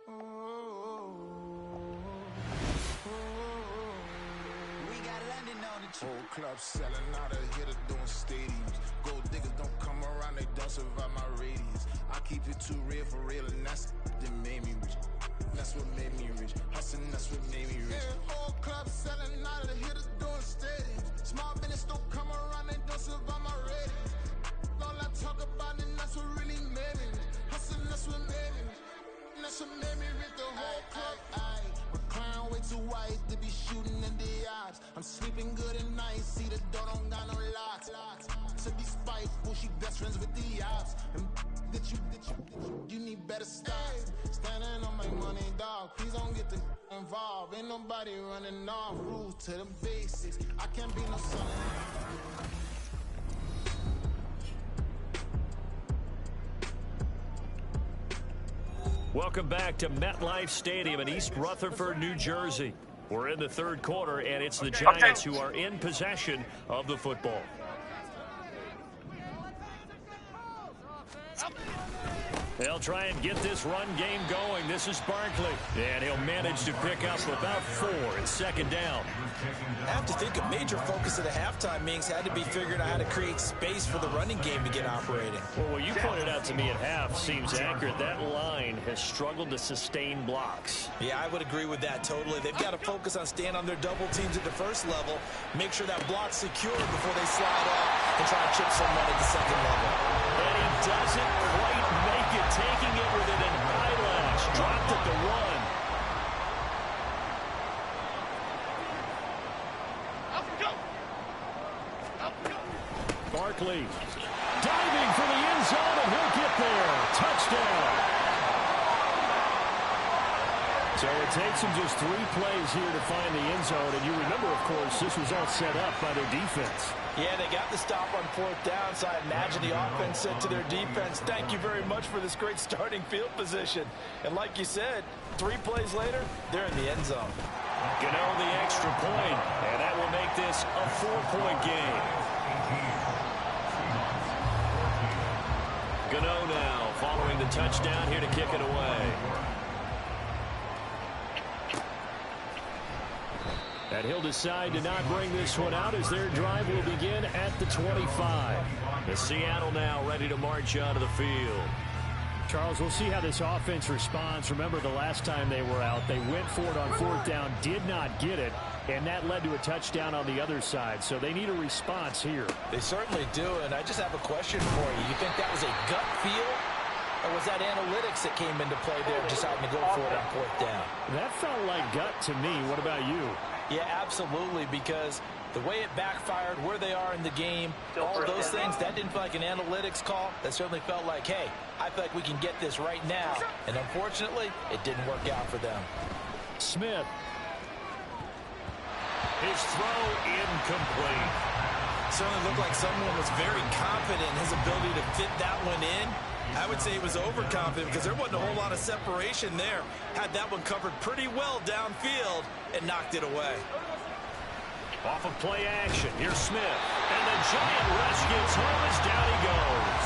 Whole club selling out of hitter doing stadiums. Gold diggers don't come around, they don't survive my radius. I keep it too real for real, and that's that made me rich. That's what made me rich. Hustling, that's what made me rich. Yeah, whole club selling out of hitters doing stadiums. Small business don't come around, they don't survive my radius. All I talk about, and that's what really made me rich. Hustling, that's what made me rich. That's what made me rich. The whole club. Recline way too white to be shooting in the eyes. I'm sleeping good at night, see the door don't got no locks. To be spiteful, she best friends with the ops. And you need better stop. Standing on my money, dog. Please don't get involved. Ain't nobody running off. Rules to the basics. I can't be no son. Welcome back to MetLife Stadium in East Rutherford, New Jersey. We're in the third quarter, and it's the Giants who are in possession of the football. They'll try and get this run game going. This is Barkley, and he'll manage to pick up about 4 in second down. I have to think a major focus of the halftime meetings had to be figuring out how to create space for the running game to get operating. Well, what you pointed out to me at half seems accurate. That line has struggled to sustain blocks. Yeah, I would agree with that totally. They've got to focus on staying on their double teams at the first level, make sure that block's secure before they slide off and try to chip someone at the second level. And he doesn't quite make it, taking it with an eyelash. Dropped at the 1. Barkley diving for the end zone, and he'll get there. Touchdown. So it takes him just 3 plays here to find the end zone. And you remember, of course, this was all set up by their defense. Yeah, they got the stop on 4th down, so I imagine the offense said to their defense, thank you very much for this great starting field position. And like you said, 3 plays later, they're in the end zone. Gano the extra point, and that will make this a 4-point game. Gano now following the touchdown here to kick it away. And he'll decide to not bring this one out as their drive will begin at the 25. The Seattle now ready to march onto the field. Charles, we'll see how this offense responds. Remember the last time they were out, they went for it on 4th down, did not get it, and that led to a touchdown on the other side. So they need a response here. They certainly do, and I just have a question for you. You think that was a gut feel, or was that analytics that came into play there deciding to go for it on 4th down? That felt like gut to me. What about you? Yeah, absolutely, because the way it backfired, where they are in the game, all those things, that didn't feel like an analytics call. That certainly felt like, hey, I feel like we can get this right now. And unfortunately, it didn't work out for them. Smith. His throw incomplete. Certainly looked like someone was very confident in his ability to fit that one in. I would say he was overconfident because there wasn't a whole lot of separation there. Had that one covered pretty well downfield and knocked it away. Off of play action, here's Smith. And the giant rush gets home as down he goes.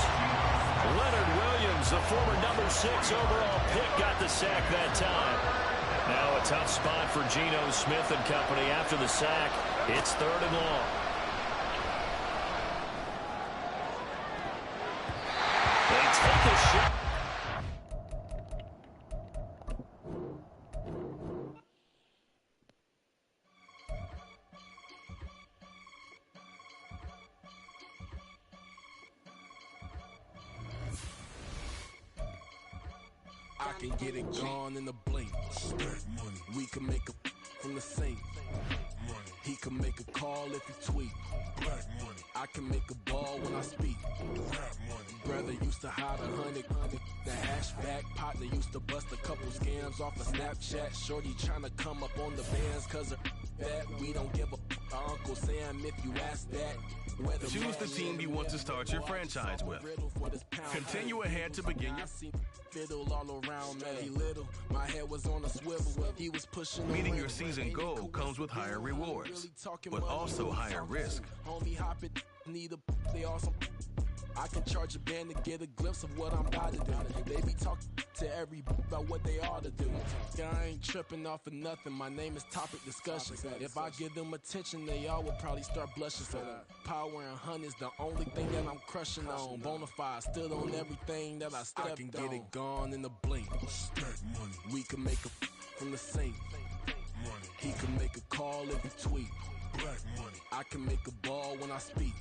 Leonard Williams, the former number 6 overall pick, got the sack that time. Now a tough spot for Geno Smith and company after the sack. It's 3rd and long. They take a shot. I can get it gone in a blink. We can make a from the sink. He can make a call if he tweet. I can make a ball when I speak. Brother used to hide 100. The hashback partner used to bust a couple scams off of Snapchat. Shorty trying to come up on the bands cause of that. We don't give a Uncle Sam if you ask that. Choose the team you want to start your franchise with. Continue ahead to begin your fiddle all around me. Little, my head was on a swivel. He was pushing. Meeting your season goal comes with higher rewards, but also higher risk. Homie hop it, need a they awesome. I can charge a band to get a glimpse of what I'm about to do. They be talking to every about what they ought to do. I ain't tripping off of nothing. My name is Topic Discussions. If I give them attention, they all will probably start blushing. So power and hunt is the only thing that I'm crushing on. Bonafide, stood on everything that I stepped on. I can get it gone in a blink. Stack money. We can make a from the sink. Money. He can make a call if he tweet. Black money. I can make a ball when I speak.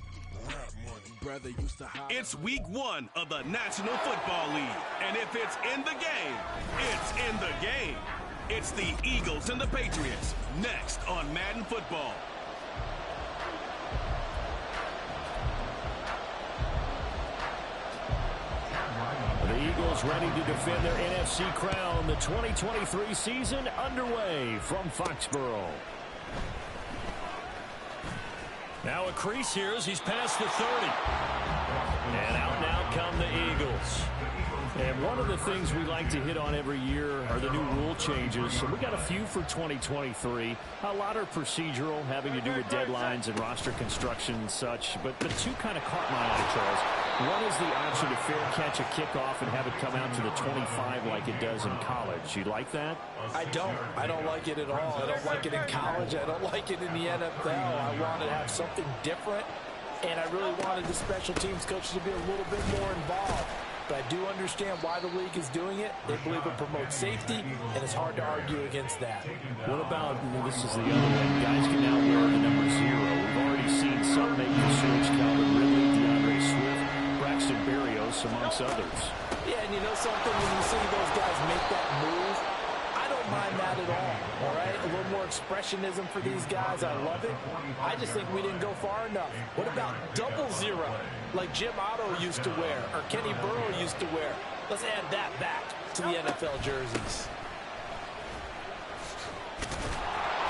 Rap money. Brother used to hide. It's week 1 of the National Football League. And if it's in the game, it's in the game. It's the Eagles and the Patriots. Next on Madden Football. The Eagles ready to defend their NFC crown. The 2023 season underway from Foxborough. Now a crease here as he's past the 30. And out now come the Eagles. And one of the things we like to hit on every year are the new rule changes. So we got a few for 2023. A lot are procedural, having to do with deadlines and roster construction and such. But two kind of caught my eye, Charles. One is the option to fair catch a kickoff and have it come out to the 25 like it does in college. You like that? I don't. I don't like it at all. I don't like it in college. I don't like it in the NFL. I want to have something different. And I really wanted the special teams coaches to be a little bit more involved. But I do understand why the league is doing it. They believe it promotes safety, and it's hard to argue against that. What about, this is the other one, guys can now wear the number 0. We've already seen some make the switch, Calvin Ridley, DeAndre Swift, Braxton Berrios, amongst others. Yeah, and you know something, when you see those guys make that move, I don't mind that at all right? A little more expressionism for these guys. I love it. I just think we didn't go far enough. What about 00, like Jim Otto used to wear, or Kenny Burrow used to wear? Let's add that back to the NFL jerseys.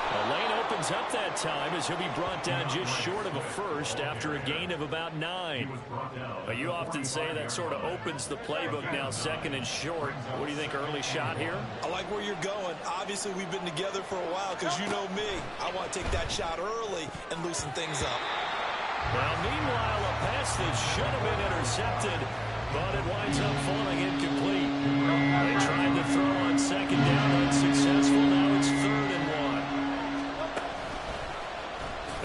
The lane opens up that time as he'll be brought down just short of a first after a gain of about 9. But you often say that sort of opens the playbook now, second and short. What do you think, early shot here? I like where you're going. Obviously, we've been together for a while because you know me. I want to take that shot early and loosen things up. Well, meanwhile, a pass that should have been intercepted, but it winds up falling incomplete. They tried to throw on second down, unsuccessful. Now it's 3rd and 1.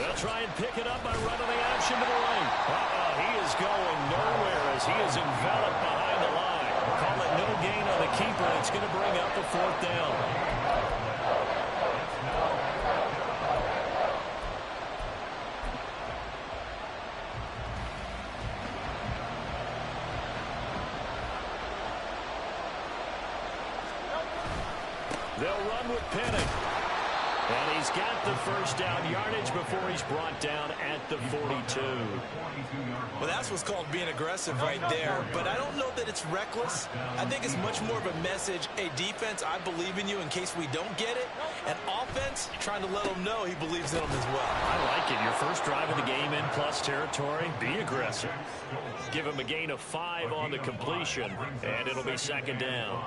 They'll try and pick it up by running the option to the lane. He is going nowhere as he is enveloped behind the line. Call it no gain on the keeper. It's going to bring up a 4th down. They'll run with Penning. And he's got the first down yardage before he's brought down at the 42. Well, that's what's called being aggressive right there. But I don't know that it's reckless. I think it's much more of a message. Hey, defense, I believe in you in case we don't get it. And offense, trying to let them know he believes in them as well. I like it. Your first drive of the game in plus territory. Be aggressive. Give him a gain of 5 on the completion, and it'll be 2nd down.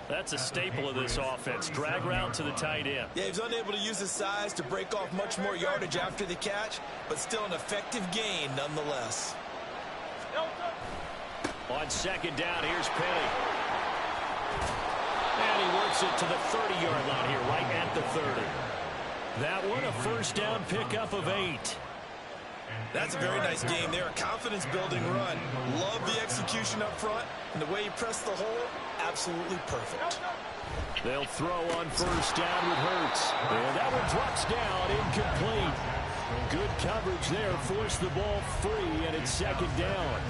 That's a staple of this offense. Drag route to the tight end. Yeah, he's unable to use his size to break off much more yardage after the catch, but still an effective gain nonetheless. On 2nd down, here's Penny. And he works it to the 30-yard line here, right at the 30. That one, a first down pickup of 8. That's a very nice game there. A confidence-building run. Love the execution up front, and the way he pressed the hole, absolutely perfect. They'll throw on first down with Hurts. And that one drops down, incomplete. Good coverage there, forced the ball free, and it's 2nd down.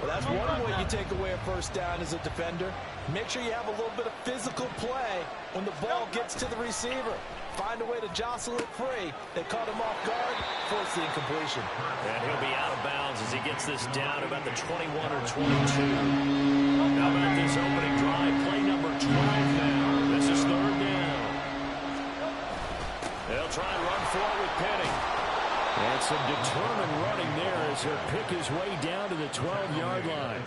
Well, that's one way you take away a first down as a defender. Make sure you have a little bit of physical play when the ball gets to the receiver. Find a way to jostle it free. They caught him off guard, force the incompletion. And he'll be out of bounds as he gets this down about the 21 or 22. How about this opening drive? Play number 12 now. This is 3rd down. They'll try and run for it with Penning. And some determined running there as he'll pick his way down to the 12-yard line.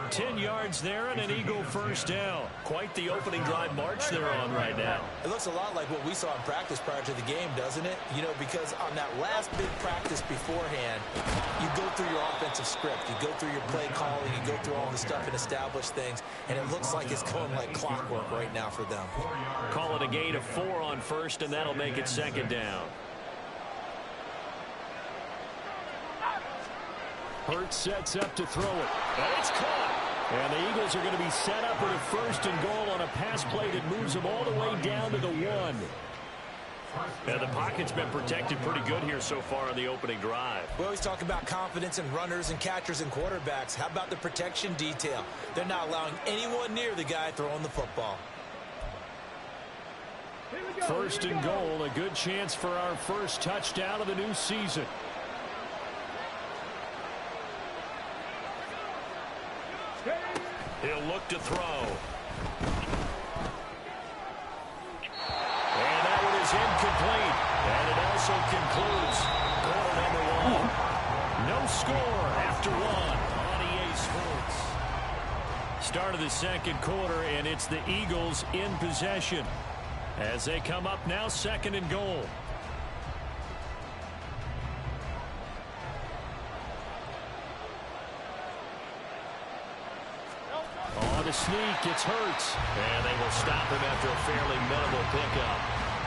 10 yards there and an Eagle first down. Quite the opening drive march they're on right now. It looks a lot like what we saw in practice prior to the game, doesn't it? You know, because on that last big practice beforehand, you go through your offensive script. You go through your play calling. You go through all the stuff and establish things. And it looks like it's going like clockwork right now for them. Call it a gain of 4 on first, and that'll make it second down. Hurts sets up to throw it. And it's caught. And the Eagles are going to be set up with a first and goal on a pass play that moves them all the way down to the 1. And the pocket's been protected pretty good here so far on the opening drive. We always talk about confidence in runners and catchers and quarterbacks. How about the protection detail? They're not allowing anyone near the guy throwing the football. First and goal, a good chance for our first touchdown of the new season. He'll look to throw. And that one is incomplete. And it also concludes quarter number 1. No score after 1 on EA Sports. Start of the second quarter, and it's the Eagles in possession as they come up now second and goal. On a sneak, it's Hurts. And they will stop him after a fairly minimal pickup.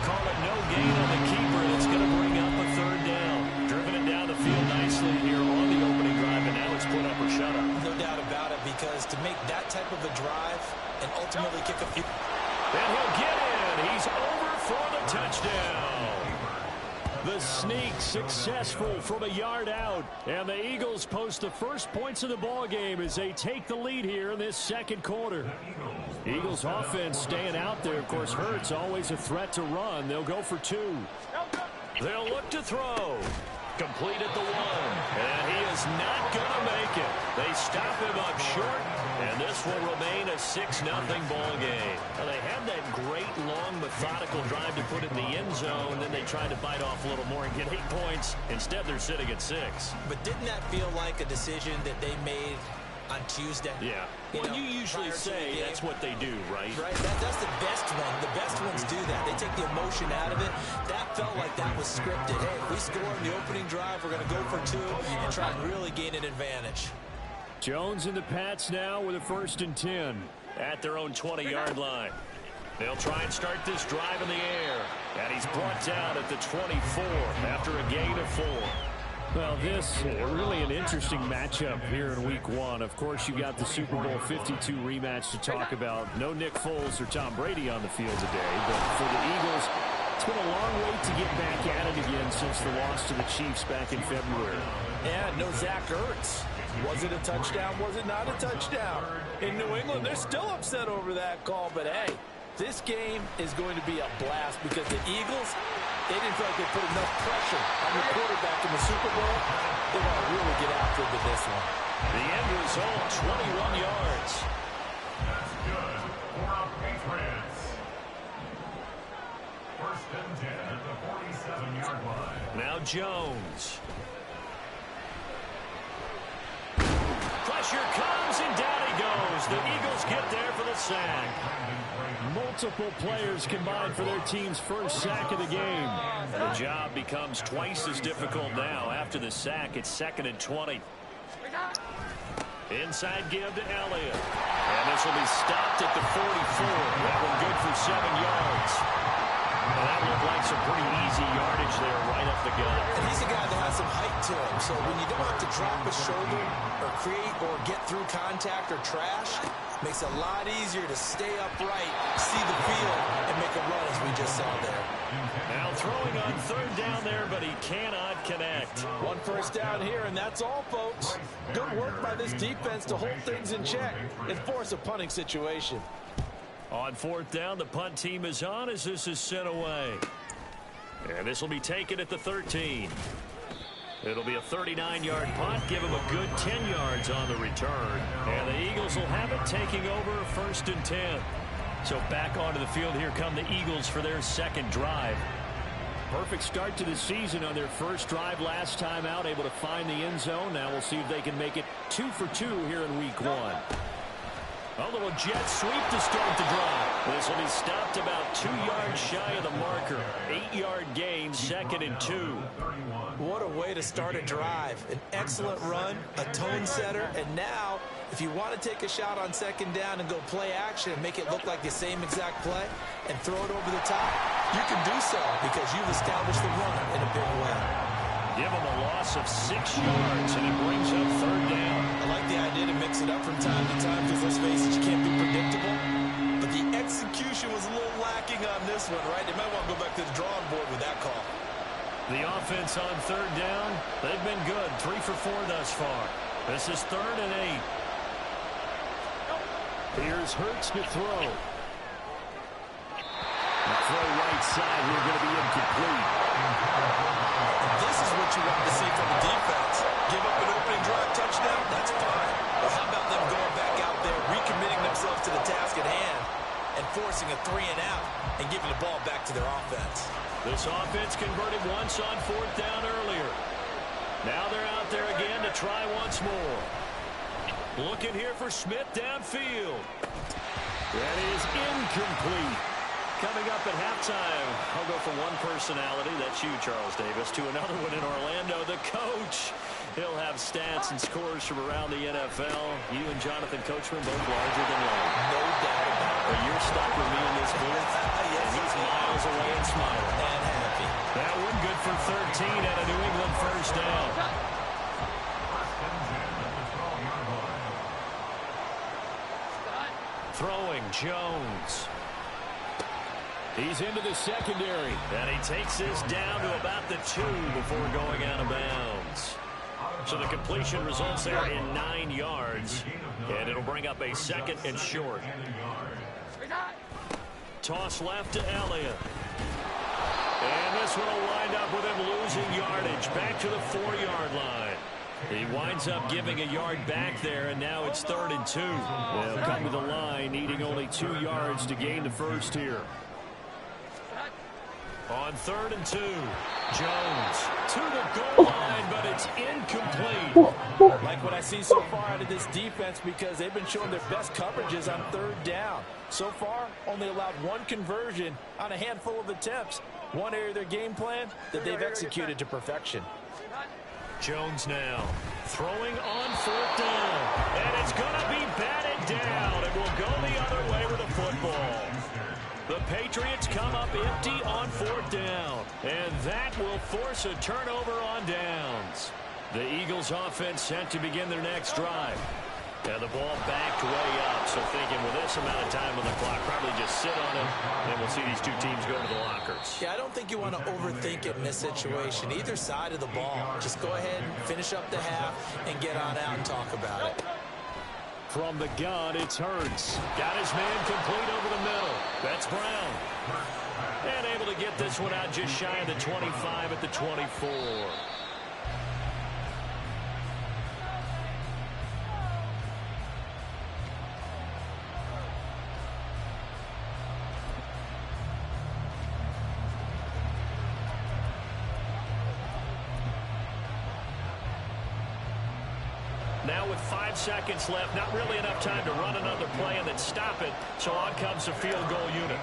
Call it no gain on the keeper. That's going to bring up a third down. Driven it down the field nicely here on the opening drive, and now it's put up or shut up. No doubt about it, because to make that type of a drive and ultimately kick a few... And he'll get in. He's over for the touchdown. The sneak successful from a yard out. And the Eagles post the first points of the ball game as they take the lead here in this second quarter. Eagles offense staying out there. Of course, Hurts always a threat to run. They'll go for 2. They'll look to throw. Complete at the 1. And he is not going to make it. They stop him up short. And this will remain a 6-0 ball game. Now, they had that great, long, methodical drive to put it in the end zone. Then they tried to bite off a little more and get 8 points. Instead, they're sitting at 6. But didn't that feel like a decision that they made on Tuesday? Yeah. Well, you usually say that's what they do, right? Right. That's the best one. The best ones do that. They take the emotion out of it. That felt like that was scripted. Hey, if we score in the opening drive, we're going to go for 2 and try and really gain an advantage. Jones and the Pats now with a first and 10 at their own 20-yard line. They'll try and start this drive in the air. And he's brought down at the 24 after a gain of 4. Well, this really an interesting matchup here in Week 1. Of course, you got the Super Bowl 52 rematch to talk about. No Nick Foles or Tom Brady on the field today. But for the Eagles, it's been a long wait to get back at it again since the loss to the Chiefs back in February. Yeah, no Zach Ertz. Was it a touchdown? Was it not a touchdown? In New England, they're still upset over that call. But, hey, this game is going to be a blast because the Eagles, they didn't feel like they put enough pressure on the quarterback in the Super Bowl. They want to really get after it with this one. The end result, 21 yards. That's good for our Patriots. First and 10 at the 47-yard line. Now Jones. Pressure comes, and down he goes. The Eagles get there for the sack. Multiple players combined for their team's first sack of the game. The job becomes twice as difficult now. After the sack, it's 2nd and 20. Inside give to Elliott. And this will be stopped at the 44. That one good for 7 yards. And that looked like some pretty easy yardage there right up the gut. And he's a guy that has some height to him. So when you don't have to drop a shoulder or create or get through contact or trash, makes it a lot easier to stay upright, see the field, and make a run as we just saw there. Now throwing on 3rd down there, but he cannot connect. 1 first down here, and that's all, folks. Good work by this defense to hold things in check and force a punting situation. On 4th down, the punt team is on as this is sent away. And this will be taken at the 13. It'll be a 39-yard punt. Give him a good 10 yards on the return. And the Eagles will have it taking over 1st and 10. So back onto the field, here come the Eagles for their second drive. perfect start to the season on their first drive last time out, able to find the end zone. Now we'll see if they can make it 2 for 2 here in week 1. A little jet sweep to start the drive. This will be stopped about 2 yards shy of the marker. 8-yard gain, 2nd and 2. What a way to start a drive. An excellent run, a tone setter, and now if you want to take a shot on 2nd down and go play action and make it look like the same exact play and throw it over the top, you can do so because you've established the run in a big way. Give them a loss of 6 yards, and it brings up 3rd down. I like the idea to mix it up from time to time because, let's face it, you can't be predictable. But the execution was a little lacking on this one, right? They might want to go back to the drawing board with that call. The offense on 3rd down, they've been good. 3 for 4 thus far. This is 3rd and 8. Here's Hurts to throw. The throw right side here going to be incomplete. This is what you want to see from the defense. Give up an opening drive touchdown, that's fine. But how about them going back out there, recommitting themselves to the task at hand, and forcing a 3 and out, and giving the ball back to their offense. This offense converted once on 4th down earlier. Now they're out there again to try once more. Looking here for Smith downfield. That is incomplete. Coming up at halftime, I'll go from one personality, that's you, Charles Davis, to another one in Orlando, the coach. He'll have stats and scores from around the NFL. You and Jonathan Coachman both larger than life. No doubt about it. But you're stuck with me in this booth. Yes, he's miles away and smiling. And happy. That one good for 13 at a New England 1st down. Throwing Jones. He's into the secondary, and he takes this down to about the 2 before going out of bounds. So the completion results there in 9 yards, and it'll bring up a 2nd and short. Toss left to Elliott. And this one will wind up with him losing yardage back to the 4-yard line. He winds up giving a yard back there, and now it's 3rd and 2. They'll come to the line, needing only 2 yards to gain the first here. On 3rd and 2, Jones to the goal line, but it's incomplete. Like what I see so far out of this defense because they've been showing their best coverages on 3rd down. So far, only allowed 1 conversion on a handful of attempts. One area of their game plan that they've executed to perfection. Jones now throwing on 4th down, and it's going to be batted down. It will go the other way with the football. The Patriots come up empty on 4th down, and that will force a turnover on downs. The Eagles offense set to begin their next drive. And the ball backed way up, so thinking with this amount of time on the clock, probably just sit on it, and we'll see these two teams go to the lockers. Yeah, I don't think you want to overthink it in this situation. Either side of the ball. Just go ahead and finish up the half and get on out and talk about it. From the gun, it's Hurts. Got his man complete over the middle. That's Brown. And able to get this one out just shy of the 25 at the 24. Now with 5 seconds left, not really enough time to run another play and then stop it, so on comes the field goal unit.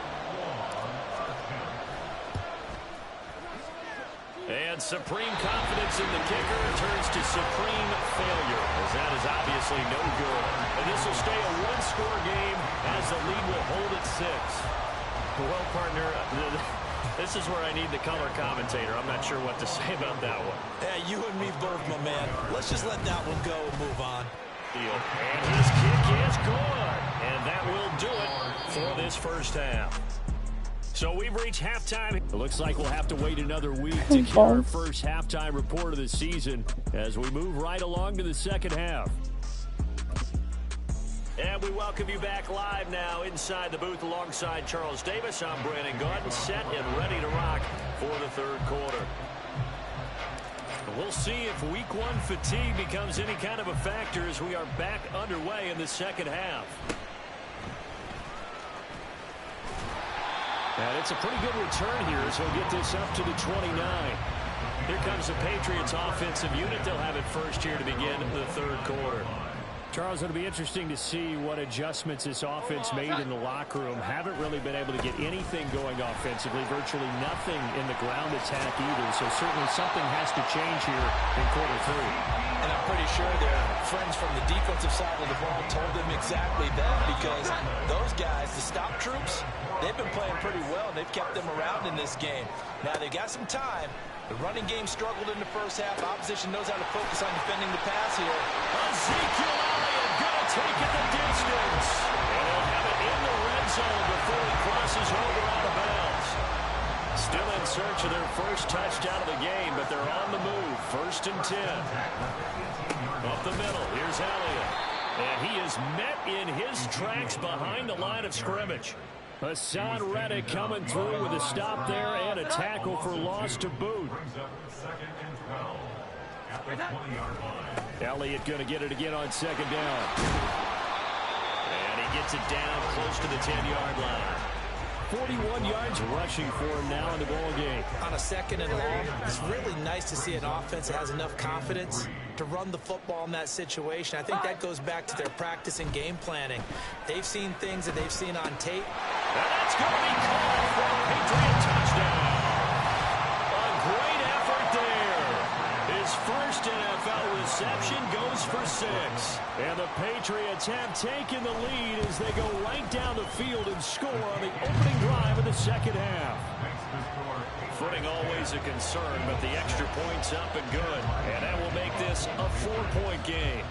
And supreme confidence in the kicker turns to supreme failure, as that is obviously no good. And this will stay a one-score game as the lead will hold at 6. Well, partner, this is where I need the color commentator. I'm not sure what to say about that one. Yeah, you and me both, my man. Let's just let that one go and move on. And his kick is good. And that will do it for this first half. So we've reached halftime. It looks like we'll have to wait another week to get our first halftime report of the season as we move right along to the second half. And we welcome you back live now inside the booth alongside Charles Davis. I'm Brandon Gaudin, set and ready to rock for the third quarter. We'll see if week 1 fatigue becomes any kind of a factor as we are back underway in the second half. And it's a pretty good return here as he'll get this up to the 29. Here comes the Patriots offensive unit. They'll have it first here to begin the third quarter. Charles, it'll be interesting to see what adjustments this offense made in the locker room. Haven't really been able to get anything going offensively, virtually nothing in the ground attack either. So certainly something has to change here in quarter three. And I'm pretty sure their friends from the defensive side of the ball told them exactly that, because those guys, the stop troops, they've been playing pretty well. They've kept them around in this game. Now they got some time. The running game struggled in the first half. Opposition knows how to focus on defending the pass here. Ezekiel Elliott gonna take it the distance. And they'll have it in the red zone before he crosses over out of bounds. Still in search of their first touchdown of the game, but they're on the move. 1st and 10. Up the middle, here's Elliott. And he is met in his tracks behind the line of scrimmage. Hassan Reddick coming through with a stop there and a tackle for loss to boot. Elliott going to get it again on 2nd down. And he gets it down close to the 10-yard line. 41 yards rushing for him now in the ball game. On a 2nd and long, it's really nice to see an offense that has enough confidence to run the football in that situation. I think that goes back to their practice and game planning. They've seen things that they've seen on tape. And that's going to be called for a Patriot touchdown. A great effort there. His first NFL reception goes for 6. And the Patriots have taken the lead as they go right down the field and score on the opening drive of the second half. Footing always a concern, but the extra point's up and good. And that will make this a 4-point game.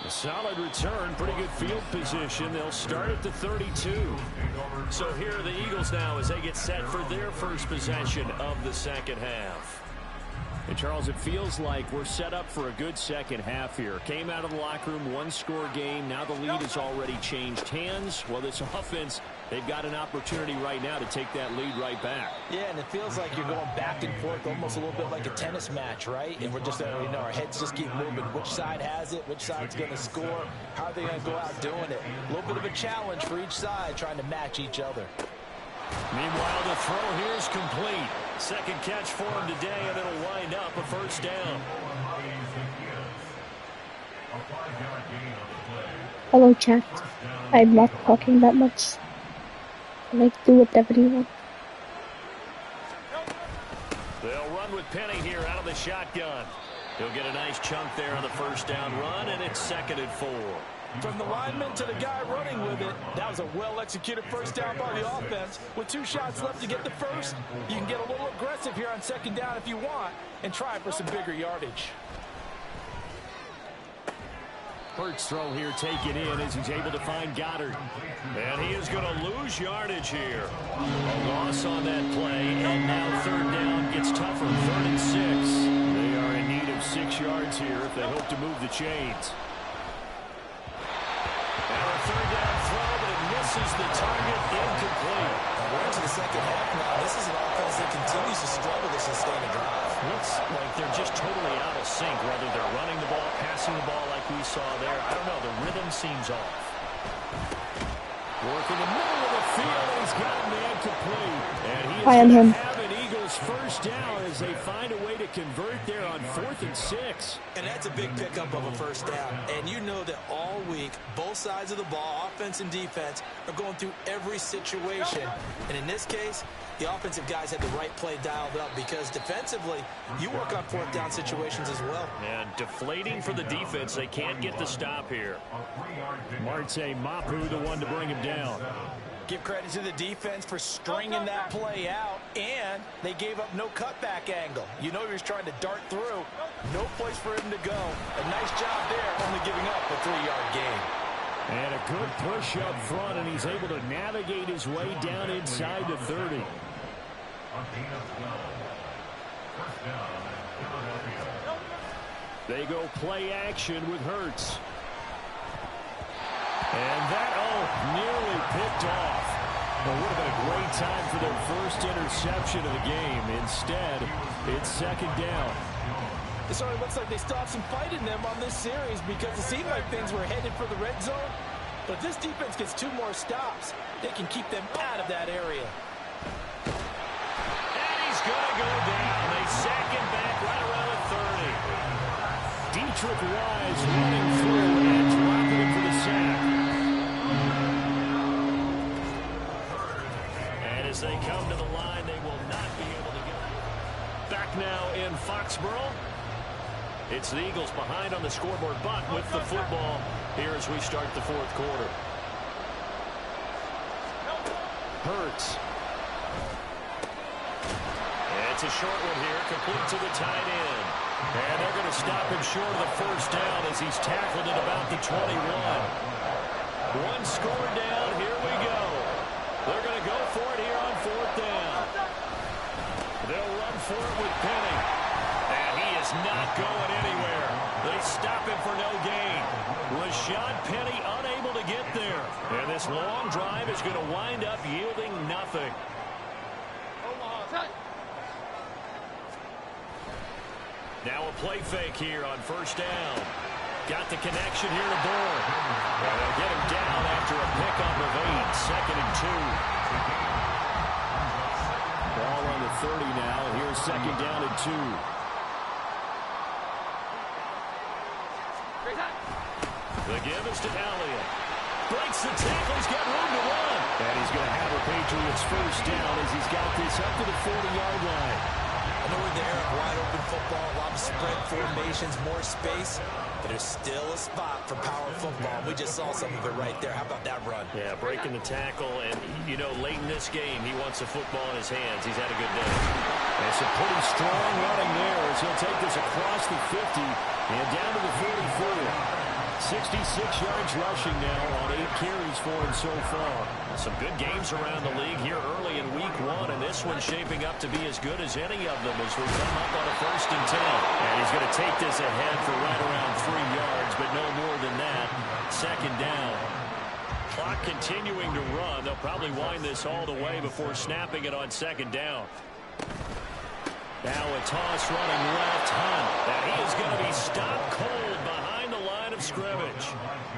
A solid return, pretty good field position. They'll start at the 32. So here are the Eagles now as they get set for their first possession of the second half. And Charles, it feels like we're set up for a good second half here. Came out of the locker room, 1-score game. Now the lead has already changed hands. Well, this offense, they've got an opportunity right now to take that lead right back. Yeah, and it feels like you're going back and forth, almost a little bit like a tennis match, right? And we're just, our heads just keep moving. Which side has it? Which side's going to score? How are they going to go out doing it? A little bit of a challenge for each side, trying to match each other. Meanwhile, the throw here is complete. Second catch for him today, and it'll wind up a first down. Hello, chat. I'm not talking that much. I do whatever you want. They'll run with Penny here out of the shotgun. He'll get a nice chunk there on the first down run, and it's 2nd and 4. From the lineman to the guy running with it, that was a well-executed first down by the offense. With 2 shots left to get the first, you can get a little aggressive here on 2nd down if you want and try for some bigger yardage. Hurts throw here taken in as he's able to find Goddard. And he is going to lose yardage here. A loss on that play, and now 3rd down gets tougher. 3rd and 6. They are in need of 6 yards here if they hope to move the chains. And a 3rd down throw, but it misses the target, incomplete. We're into the second half now. This is an offense that continues to struggle to sustain a drive. Looks like they're just totally out of sync, whether they're running the ball, passing the ball like we saw there. I don't know. The rhythm seems off. Work in the middle of the field. He's got a man complete. And he is going to have an Eagles first down as they find a way to convert there on 4th and 6. And that's a big pickup of a first down. And you know that all week, both sides of the ball, offense and defense, are going through every situation. And in this case, the offensive guys had the right play dialed up because defensively, you work on 4th down situations as well. And deflating for the defense. They can't get the stop here. Marte Mapu, the one to bring him down. Give credit to the defense for stringing that play out, and they gave up no cutback angle. You know he was trying to dart through. No place for him to go. A nice job there, only giving up a 3-yard gain. And a good push up front, and he's able to navigate his way down inside the 30. They go play action with Hurts. And that, nearly picked off. It would have been a great time for their first interception of the game. Instead, it's 2nd down. It certainly looks like they still have some fight in them on this series because it seemed like things were headed for the red zone. But if this defense gets 2 more stops, they can keep them out of that area. And he's going to go down. They sack him back right around the 30. Dietrich Wise running through and dropping him for the sack. And as they come to the line, they will not be able to get it. Back now in Foxborough. It's the Eagles behind on the scoreboard, but with the football here as we start the 4th quarter. Hurts. It's a short one here, complete to the tight end. And they're going to stop him short of the first down as he's tackled at about the 21. 1 score down, here we go. They're going to go for it here on 4th down. They'll run for it with Penny. And he is not going anywhere. They stop him for no gain. Rashad Penny unable to get there. And this long drive is going to wind up yielding nothing. Now a play fake here on 1st down. Got the connection here to Bourne. And they'll get him down after a pickup of 8. 2nd and 2. Ball on the 30 now. Here's 2nd down and 2. The give is to Elliott. Breaks the tackle. He's got room to run. And he's going to have a Patriots 1st down as he's got this up to the 40-yard line. I know we're in the era of wide-open football, a lot of spread formations, more space, but there's still a spot for power football. We just saw some of it right there. How about that run? Yeah, breaking the tackle, and, you know, late in this game, he wants the football in his hands. He's had a good day. And some pretty strong running there as he'll take this across the 50 and down to the 44. 66 yards rushing now on 8 carries for him so far. Some good games around the league here early in week 1, and this one's shaping up to be as good as any of them as we come up on a 1st and 10. And he's going to take this ahead for right around 3 yards, but no more than that. 2nd down. Clock continuing to run. They'll probably wind this all the way before snapping it on 2nd down. Now a toss running left, Hunt. And he is going to be stopped cold behind the line of scrimmage.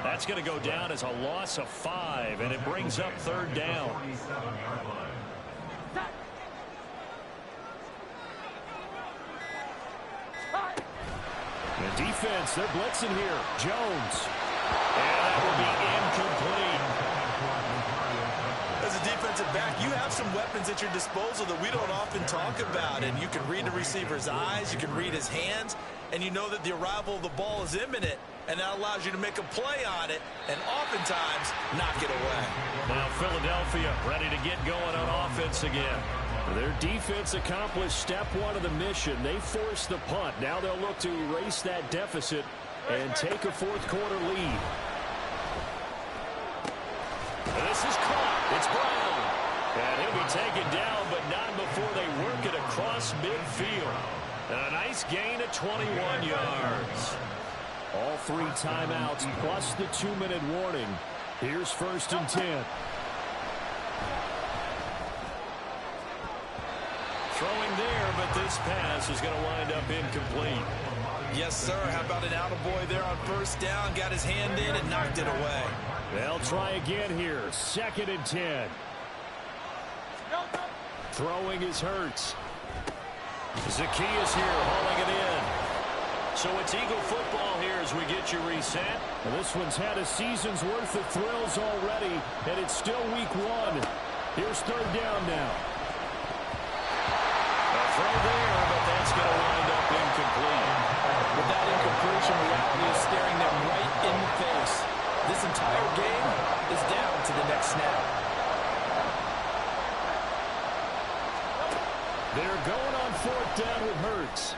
That's going to go down as a loss of 5, and it brings up 3rd down. The defense, they're blitzing here. Jones. And that will be incomplete. As a defensive back, you have some weapons at your disposal that we don't often talk about. And you can read the receiver's eyes, you can read his hands, and you know that the arrival of the ball is imminent. And that allows you to make a play on it and oftentimes knock it away. Now Philadelphia ready to get going on offense again. Their defense accomplished step 1 of the mission. They forced the punt. Now they'll look to erase that deficit and take a 4th quarter lead. And this is caught. It's Brown. And he'll be taken down, but not before they work it across midfield. And a nice gain of 21 yards. All 3 timeouts plus the 2-minute warning. Here's 1st and 10. Throwing there, but this pass is going to wind up incomplete. Yes, sir. How about an attaboy there on 1st down? Got his hand in and knocked it away. They'll try again here. 2nd and 10. Throwing is Hurts. Zacchaeus here hauling it in. So it's Eagle football here as we get you reset. And this one's had a season's worth of thrills already, and it's still week 1. Here's 3rd down now. A throw there, but that's going to wind up incomplete. With that incompletion, reality is staring them right in the face. This entire game is down to the next snap. They're going on 4th down with Hurts.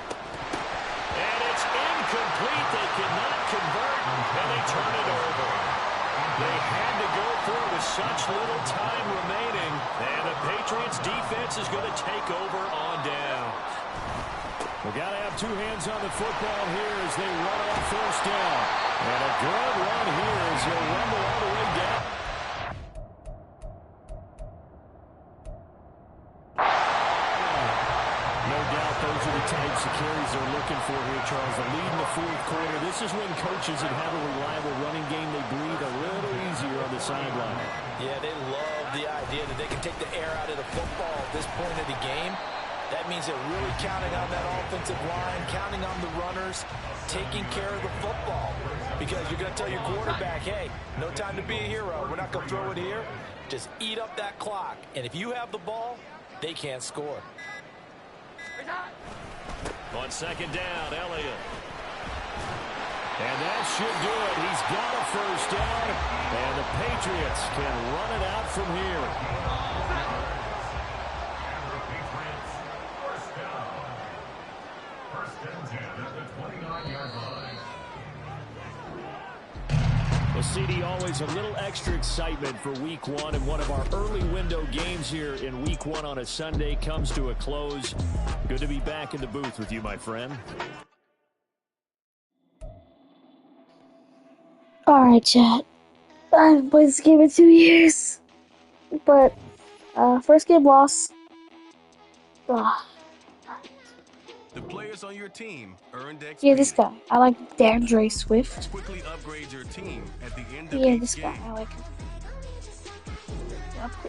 And it's incomplete. They cannot convert, and they turn it over. They had to go for it with such little time remaining, and the Patriots defense is going to take over on down. We've got to have 2 hands on the football here as they run on 1st down. And a good run here as they'll rumble all the way down. No doubt those are the types yards, the carries they're looking for here, Charles. The lead in the fourth quarter. This is when coaches that have a reliable running game, they breathe a little easier on the sideline. Yeah, they love the idea that they can take the air out of the football at this point of the game. That means they're really counting on that offensive line, counting on the runners, taking care of the football. Because you're going to tell your quarterback, hey, no time to be a hero. We're not going to throw it here. Just eat up that clock. And if you have the ball, they can't score. On second down, Elliott. And that should do it. He's got a first down. And the Patriots can run it out from here. Well, CD, always a little extra excitement for Week 1, and one of our early window games here in Week 1 on a Sunday comes to a close. Good to be back in the booth with you, my friend. All right, chat. I haven't played this game in 2 years, but first game loss. The players on your team earned XP. Yeah, this guy. I like DeAndre Swift. Quickly upgrade your team at the end of Yeah, each this guy. game. I like him.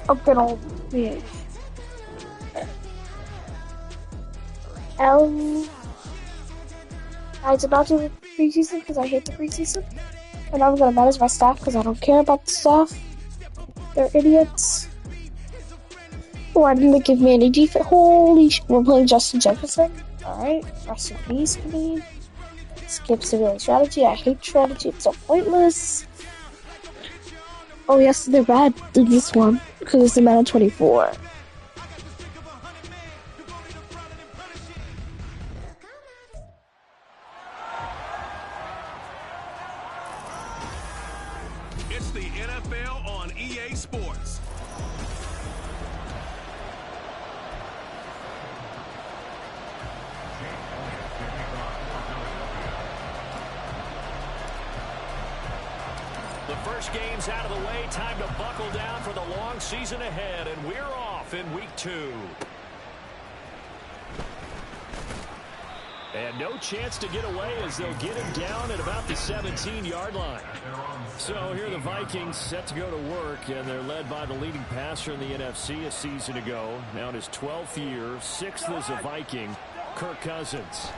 Upgrade all. Yeah. I did not do the preseason because I hate the preseason. And I'm gonna manage my staff because I don't care about the staff. They're idiots. Why didn't they give me any defense? Holy shit, we're playing Justin Jefferson. Alright, rest in peace, me. Skip civilian strategy. I hate strategy, it's so pointless. Oh yes, they're bad in this one because it's the Madden 24. It's the NFL on EA Sports. The first game's out of the way. Time to buckle down for the long season ahead, and we're off in Week 2. And no chance to get away as they'll get him down at about the 17-yard line. So here are the Vikings set to go to work, and they're led by the leading passer in the NFC a season ago. Now in his 12th year, 6th as a Viking, Kirk Cousins.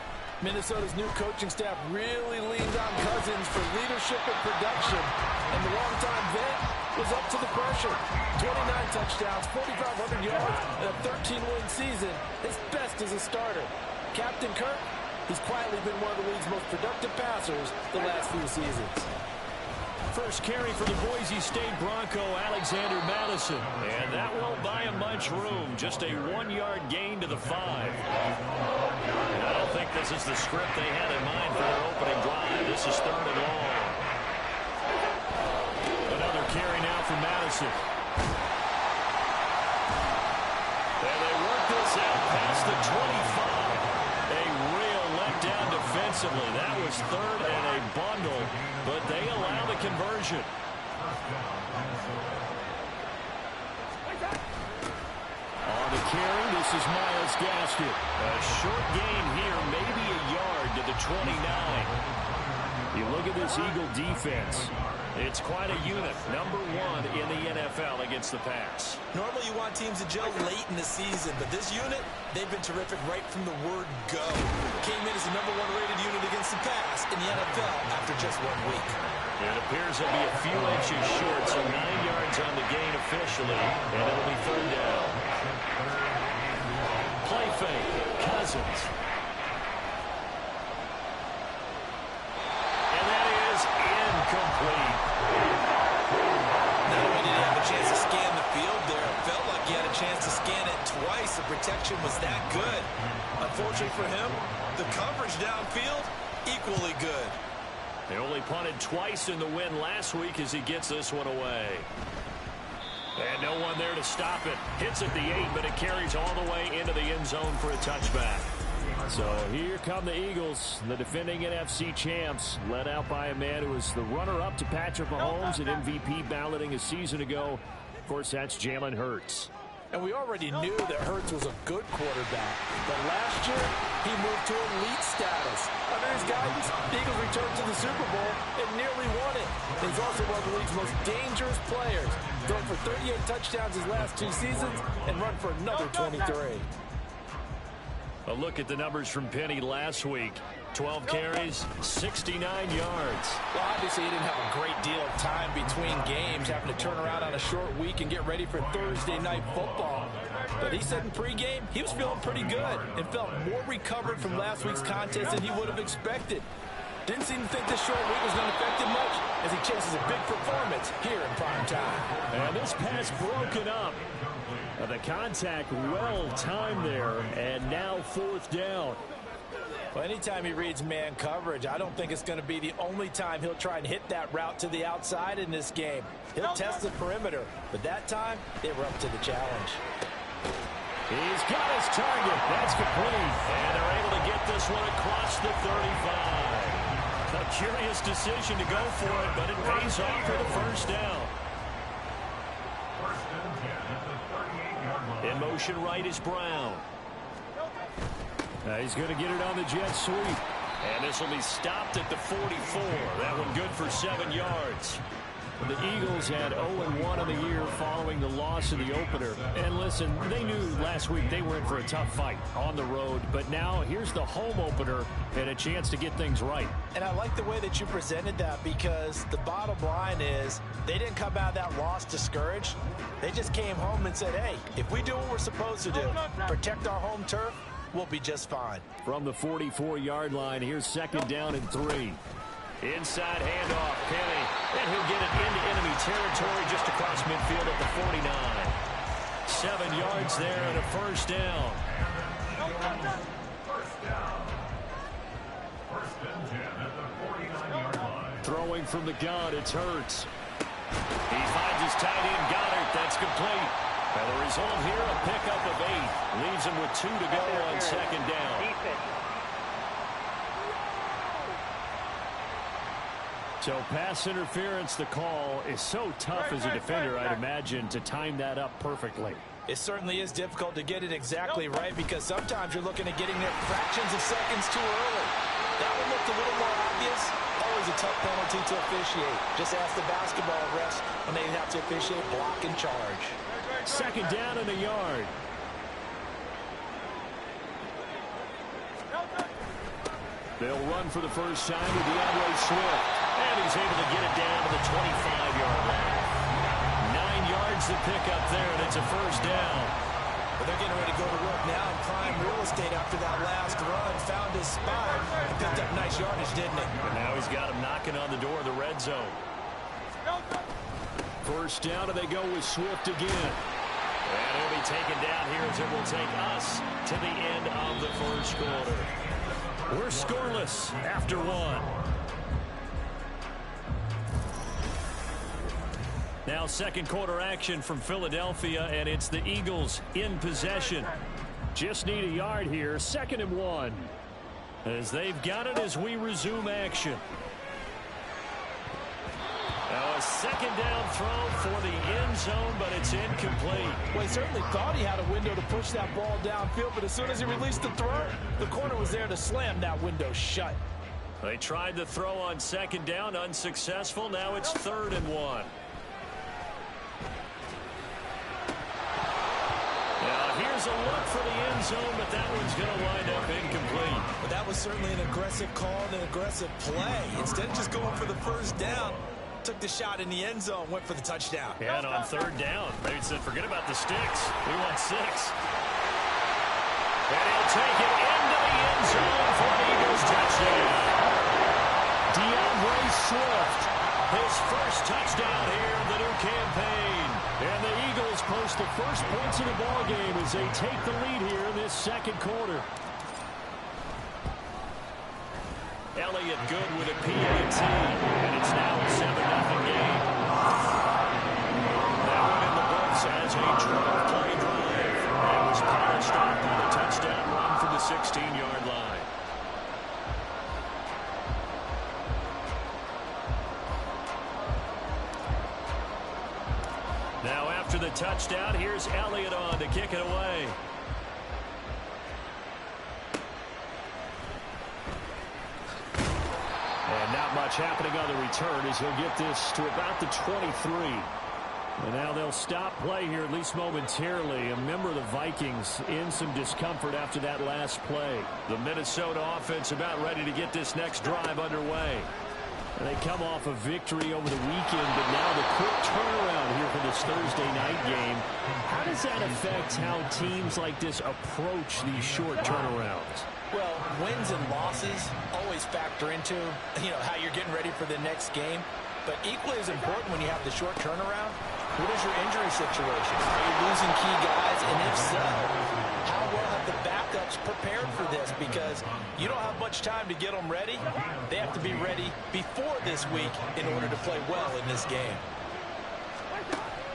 Minnesota's new coaching staff really leaned on Cousins for leadership and production. And the longtime vet was up to the pressure. 29 touchdowns, 4,500 yards, and a 13-win season. His best as a starter. Captain Kirk, he's quietly been one of the league's most productive passers the last few seasons. First carry for the Boise State Bronco, Alexander Madison. And that won't buy him much room. Just a 1-yard gain to the 5. And I don't think this is the script they had in mind for their opening drive. This is 3rd and long. Another carry now for Madison. And they work this out past the 25. A real letdown defensively. That was 3rd and a bundle, but they allow the conversion. On the carry, this is Myles Gaskin. A short gain here, maybe a yard to the 29. You look at this Eagle defense. It's quite a unit. Number 1 in the NFL against the pass. Normally you want teams to gel late in the season, but this unit, they've been terrific right from the word go. Came in as the number 1 rated unit against the pass in the NFL after just 1 week. It appears they'll be a few inches short, so 9 yards on the gain officially, and it'll be 3rd down. Play fake, Cousins. And that is incomplete. Not only did he have a chance to scan the field there, it felt like he had a chance to scan it twice. The protection was that good. Unfortunately for him, the coverage downfield, equally good. They only punted twice in the win last week as he gets this one away. And no one there to stop it. Hits at the 8, but it carries all the way into the end zone for a touchback. So here come the Eagles, the defending NFC champs, led out by a man who was the runner-up to Patrick Mahomes at MVP balloting a season ago. Of course, that's Jalen Hurts. And we already knew that Hurts was a good quarterback. But last year, he moved to elite status. Under his guidance, the Eagles returned to the Super Bowl and nearly won it. He's also one of the league's most dangerous players. Thrown for 38 touchdowns his last 2 seasons and run for another 23. A look at the numbers from Penny last week. 12 carries, 69 yards. Well, obviously he didn't have a great deal of time between games, having to turn around on a short week and get ready for Thursday night football. But he said in pregame he was feeling pretty good and felt more recovered from last week's contest than he would have expected. Didn't seem to think this short week was going to affect him much as he chases a big performance here in prime time. And this pass broken up. The contact well timed there, and now 4th down. Well, anytime he reads man coverage, I don't think it's going to be the only time he'll try and hit that route to the outside in this game. He'll test the perimeter, but that time they were up to the challenge. He's got his target. That's complete. And they're able to get this one across the 35. A curious decision to go for it, but it pays off for the first down. In motion right is Brown. He's going to get it on the jet sweep. And this will be stopped at the 44. That one good for 7 yards. The Eagles had 0-1 in the year following the loss in the opener. And listen, they knew last week they were in for a tough fight on the road. But now here's the home opener and a chance to get things right. And I like the way that you presented that, because the bottom line is they didn't come out of that loss discouraged. They just came home and said, hey, if we do what we're supposed to do, protect our home turf, we'll be just fine. From the 44-yard line, here's 2nd down and 3. Inside handoff, Penny, and he'll get it into enemy territory just across midfield at the 49. 7 yards there and a first down. First and 10 at the 49-yard line. Throwing from the gun, it's Hurts. He finds his tight end, Goddard. That's complete. And the result here, a pickup of 8. Leaves him with 2 to go on 2nd down. So pass interference, the call is so tough as a defender, I'd imagine, to time that up perfectly. It certainly is difficult to get it exactly right, because sometimes you're looking at getting there fractions of seconds too early. That one looked a little more obvious. Always a tough penalty to officiate. Just ask the basketball refs when they have to officiate block and charge. 2nd down and a yard. They'll run for the first time with DeAndre Swift. And he's able to get it down to the 25-yard line. 9 yards to pick up there, and it's a first down. But they're getting ready to go to work now in prime real estate after that last run. Found his spot and picked up nice yardage, didn't he? And now he's got him knocking on the door of the red zone. First down, and they go with Swift again. And he'll be taken down here as it will take us to the end of the first quarter. We're scoreless after 1. Now 2nd quarter action from Philadelphia, and it's the Eagles in possession. Just need a yard here, 2nd and 1. As they've got it as we resume action. Now a 2nd down throw for the end zone, but it's incomplete. Well, he certainly thought he had a window to push that ball downfield, but as soon as he released the throw, the corner was there to slam that window shut. They tried the throw on 2nd down, unsuccessful. Now it's 3rd and 1. Here's a look for the end zone, but that one's going to wind up incomplete. But that was certainly an aggressive call and an aggressive play. Instead of just going for the first down, took the shot in the end zone, went for the touchdown. Yeah, and on 3rd down, they said, forget about the sticks. We want 6. And he'll take it into the end zone for the Eagles touchdown. DeAndre Swift, his first touchdown here in the new campaign. And the Eagles post the first points of the ball game as they take the lead here in this 2nd quarter. Elliott good with a PAT, and it's now a 7-0 game. That one in the books as a 12-play drive. And was polished off on a touchdown run from the 16-yard line. Now after the touchdown, here's Elliott on to kick it away. And not much happening on the return as he'll get this to about the 23. And now they'll stop play here, at least momentarily. A member of the Vikings in some discomfort after that last play. The Minnesota offense about ready to get this next drive underway. And they come off a victory over the weekend, but now the quick turnaround here for this Thursday night game. How does that affect how teams like this approach these short turnarounds? Well, wins and losses always factor into, how you're getting ready for the next game. But equally as important when you have the short turnaround, what is your injury situation? Are you losing key guys? And if so, how well have the backups prepared for this? Because you don't have much time to get them ready. They have to be ready before this week in order to play well in this game.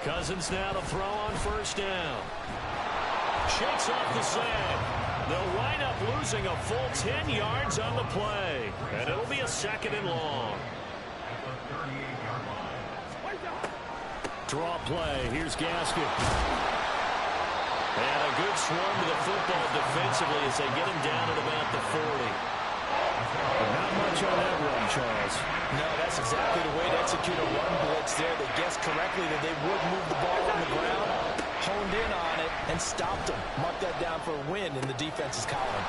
Cousins now to throw on first down. Shakes off the sand. They'll wind up losing a full 10 yards on the play. And it'll be a 2nd and long. Draw play. Here's Gaskin. And a good swarm to the football defensively as they get him down at about the 40. But not much on that run, Charles. No, that's exactly the way to execute a run blitz there. They guessed correctly that they would move the ball on the ground, honed in on it, and stopped him. Mark that down for a win in the defense's column.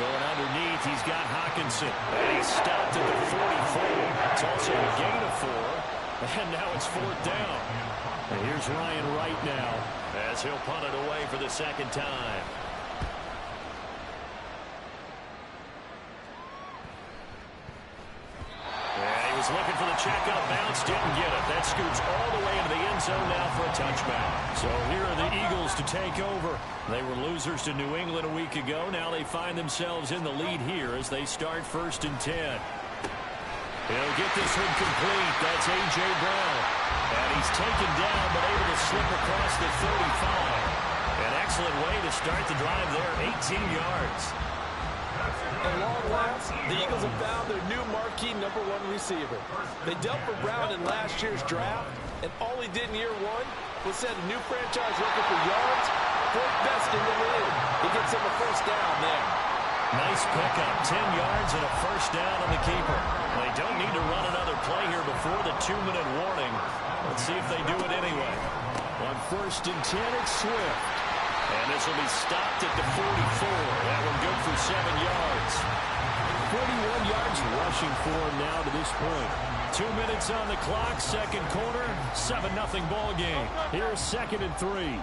Going underneath, he's got Hockenson. And he's stopped at the 44. It's also a gain of 4. And now it's 4th down. And here's Ryan Wright now as he'll punt it away for the 2nd time. And he was looking for the checkout bounce, didn't get it. That scoots all the way into the end zone now for a touchback. So here are the Eagles to take over. They were losers to New England a week ago. Now they find themselves in the lead here as they start 1st and 10. He'll get this one complete. That's A.J. Brown. And he's taken down, but able to slip across the 35. An excellent way to start the drive there, 18 yards. At long last, the Eagles have found their new marquee #1 receiver. They dealt for Brown in last year's draft, and all he did in year 1 was set a new franchise record for yards, 4th best in the league. He gets him a 1st down there. Nice pickup, 10 yards and a 1st down on the keeper. They don't need to run another play here before the 2-minute warning. Let's see if they do it anyway. On 1st and 10, it's Swift. And this will be stopped at the 44. That one good for 7 yards. 41 yards rushing for him now to this point. 2 minutes on the clock, 2nd quarter, 7-0 ball game. Here's 2nd and 3.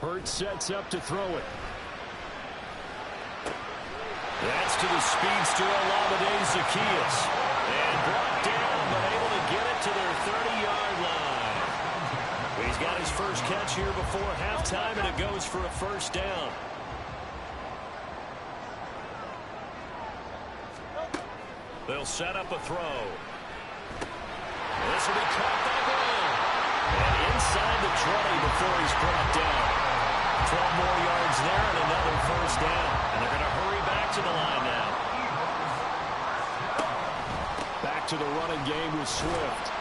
Hurts sets up to throw it. That's to the speedster Olamide Zaccheaus. And brought down, but able to get it to their 30-yard line. He's got his first catch here before halftime, and it goes for a 1st down. They'll set up a throw. This will be caught by Brown. And inside the 20 before he's brought down. 12 more yards there and another 1st down. And they're going to hurry back to the line now. Back to the running game with Swift.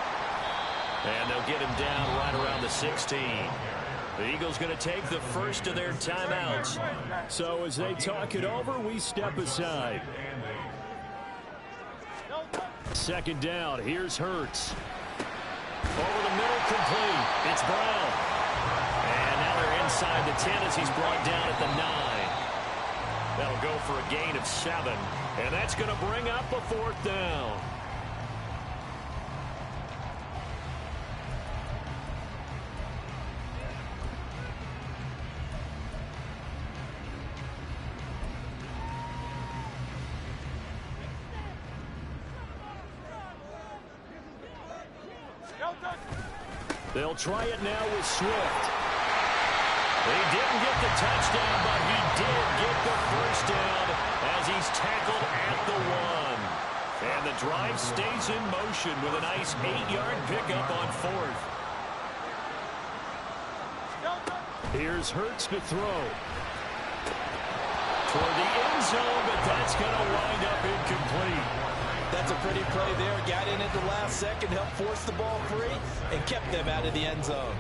And they'll get him down right around the 16. The Eagles going to take the first of their timeouts. So as they talk it over, we step aside. 2nd down. Here's Hurts. Over the middle, complete. It's Brown. And now they're inside the 10 as he's brought down at the 9. That'll go for a gain of 7. And that's going to bring up a 4th down. They'll try it now with Swift. He didn't get the touchdown, but he did get the 1st down as he's tackled at the 1. And the drive stays in motion with a nice 8-yard pickup on 4th. Here's Hurts to throw. Toward the end zone, but that's going to wind up incomplete. That's a pretty play there. Got in at the last second, helped force the ball free, and kept them out of the end zone.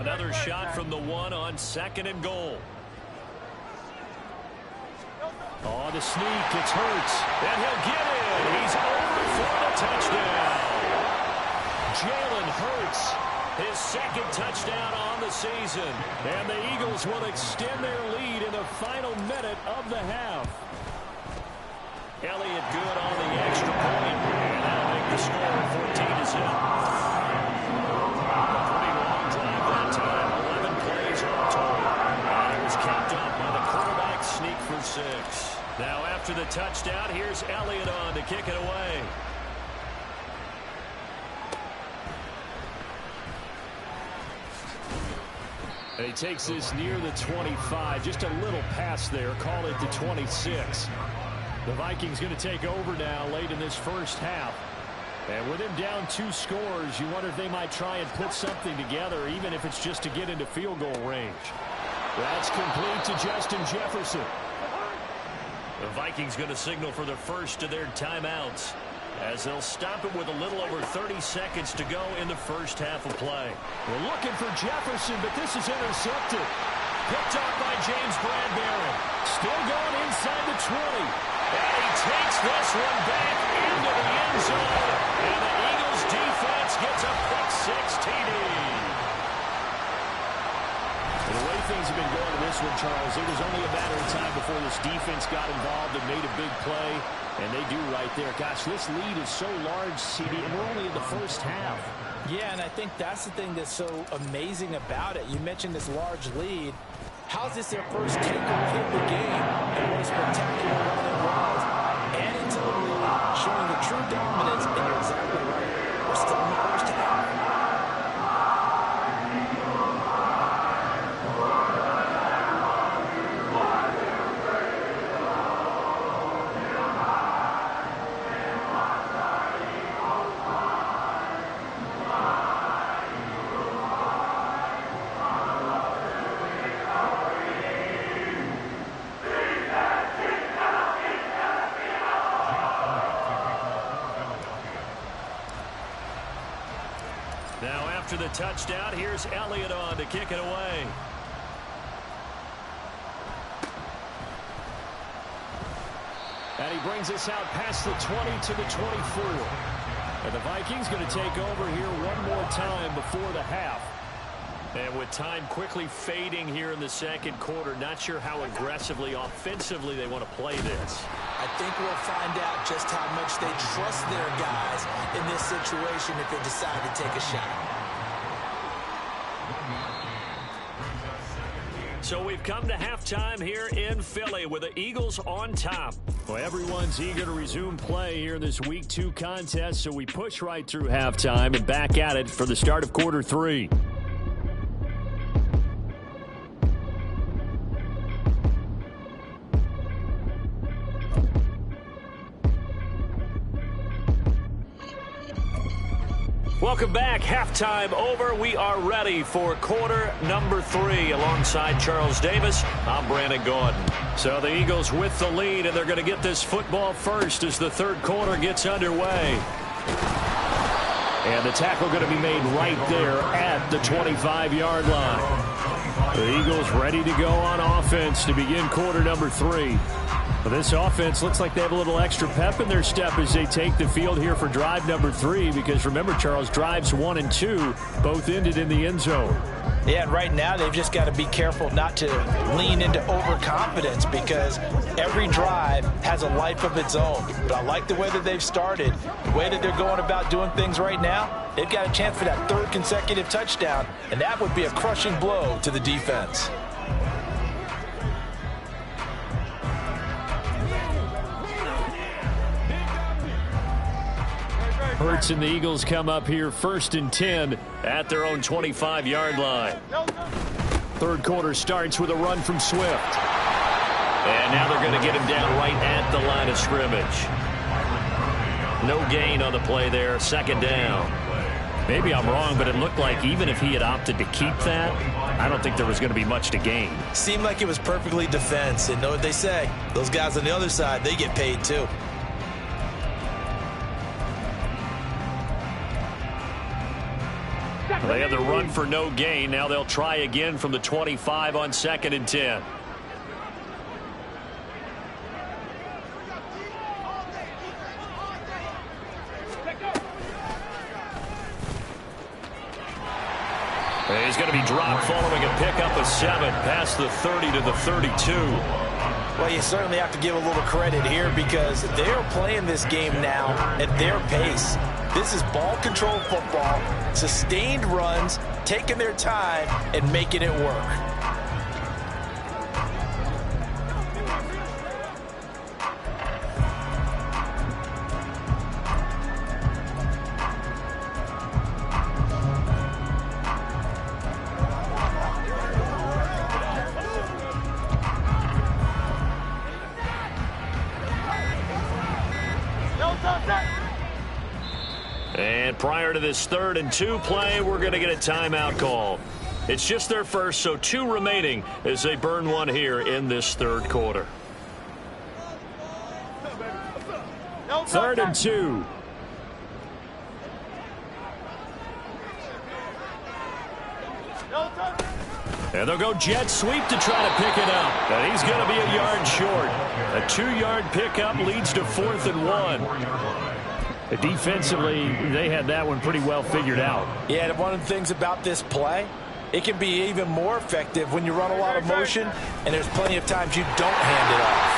Another shot from the one on 2nd and goal. Oh, the sneak. It's Hurts. And he'll get it. He's over for the touchdown. Jalen Hurts, his 2nd touchdown on the season. And the Eagles will extend their lead in the final minute of the half. Elliott good on the extra point. And that'll make the score 14-0. A pretty long drive that time. 11 plays all told. And it was capped off by the quarterback sneak for 6. Now after the touchdown, here's Elliott on to kick it away. And he takes this near the 25. Just a little pass there. Call it the 26. The Vikings going to take over now late in this first half. And with him down 2 scores, you wonder if they might try and put something together, even if it's just to get into field goal range. That's complete to Justin Jefferson. The Vikings going to signal for the first of their timeouts as they'll stop it with a little over 30 seconds to go in the first half of play. We're looking for Jefferson, but this is intercepted. Picked up by James Bradbury. Still going inside the 20. And he takes this one back into the end zone. And the Eagles defense gets a pick 6 TD. The way things have been going to this one, Charles, it was only a matter of time before this defense got involved and made a big play. And they do right there. Gosh, this lead is so large, CD, and we're only in the first half. Yeah, and I think that's the thing that's so amazing about it. You mentioned this large lead. How's this their first takeaway of the game? And what a spectacular run it was. Adding to the lead, showing the true dominance, and you're exactly right. We're still in the first half. Now after the touchdown, here's Elliott on to kick it away. And he brings us out past the 20 to the 24. And the Vikings going to take over here one more time before the half. And with time quickly fading here in the second quarter, not sure how aggressively, offensively they want to play this. I think we'll find out just how much they trust their guys in this situation if they decide to take a shot. So we've come to halftime here in Philly with the Eagles on top. Well, everyone's eager to resume play here in this Week 2 contest, so we push right through halftime and back at it for the start of quarter 3. Welcome back. Halftime over. We are ready for quarter number 3. Alongside Charles Davis, I'm Brandon Gordon. So the Eagles with the lead, and they're going to get this football first as the third quarter gets underway. And the tackle going to be made right there at the 25-yard line. The Eagles ready to go on offense to begin quarter number 3. Well, this offense looks like they have a little extra pep in their step as they take the field here for drive number 3, because remember, Charles, drives 1 and 2 both ended in the end zone. Yeah, and right now they've just got to be careful not to lean into overconfidence, because every drive has a life of its own. But I like the way that they've started, the way that they're going about doing things right now. They've got a chance for that 3rd consecutive touchdown, and that would be a crushing blow to the defense. Hurts and the Eagles come up here 1st and 10 at their own 25-yard line. Third quarter starts with a run from Swift. And now they're going to get him down right at the line of scrimmage. No gain on the play there. 2nd down. Maybe I'm wrong, but it looked like even if he had opted to keep that, I don't think there was going to be much to gain. Seemed like it was perfectly defense. And know what they say? Those guys on the other side, they get paid too. They had the run for no gain. Now they'll try again from the 25 on 2nd and 10. He's going to be dropped following a pickup of 7 past the 30 to the 32. Well, you certainly have to give a little credit here because they're playing this game now at their pace. This is ball control football, sustained runs, taking their time, and making it work. And prior to this 3rd and 2 play, we're going to get a timeout call. It's just their first, so 2 remaining as they burn one here in this 3rd quarter. 3rd and 2. And they'll go jet sweep to try to pick it up. And he's going to be a yard short. A 2-yard pickup leads to 4th and 1. Defensively, they had that one pretty well figured out. Yeah, and one of the things about this play, it can be even more effective when you run a lot of motion, and there's plenty of times you don't hand it off.